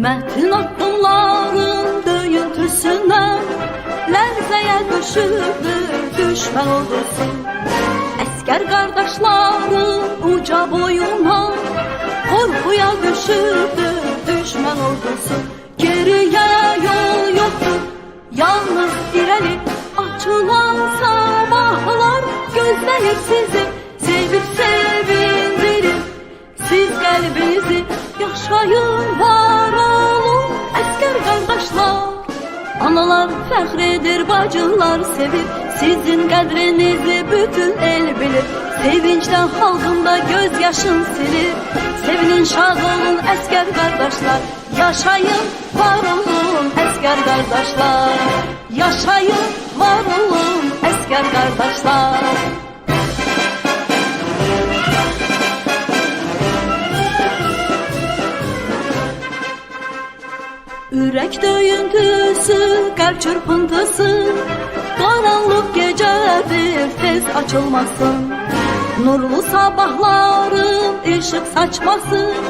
Mətin addımların döyüntüsündən lərzəyə düşürdü düşmən ordusu. Əskər qardaşların uca boyuna qorxuya düşürdü düşmən ordusu. Geriyə yol yoxdur, yalnız irəli açılan sabahlar gözləyir sizi, sevib sevindirir siz qəlbinizi. Yaşayın, var olun əskər qardaşlar. Analar fəxr edir, bacılar sevir sizin qədrinizi bütün el bilir. Sevincdən xalqımda göz yaşın silir. Sevinin, şad olun əskər qardaşlar. Yaşayın, var olun əskər qardaşlar. Yaşayın, var olun əskər qardaşlar. Ürək döyüntüsü, qəlb çırpıntısı, qaranlıq gecədir, tez açılmasın. Nurlu sabahların ışıq saçmasın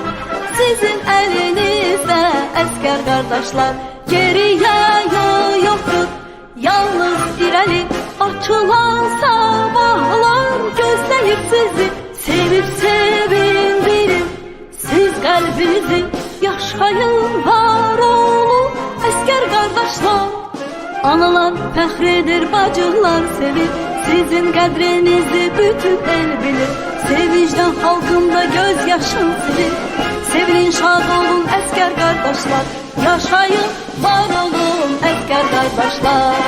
sizin əlinizdə əskər qardaşlar. Geriyə yol yoxdur, yalnız irəli açılan sabahlar gözləyir sizi, sevib sevindirir siz qəlbinizi. Yaşayın, var olun əskər qardaşlar. Analar fəxr edir, bacılar sevir sizin qədrinizi bütün el bilir. Sevincdən xalqımda göz yaşın silir. Sevinin, şad olun əskər qardaşlar. Yaşayın, var olun əskər qardaşlar.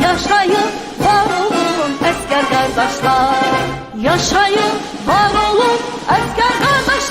Yaşayın, var olun əskər qardaşlar. Yaşayın, var olun əskər qardaşlar.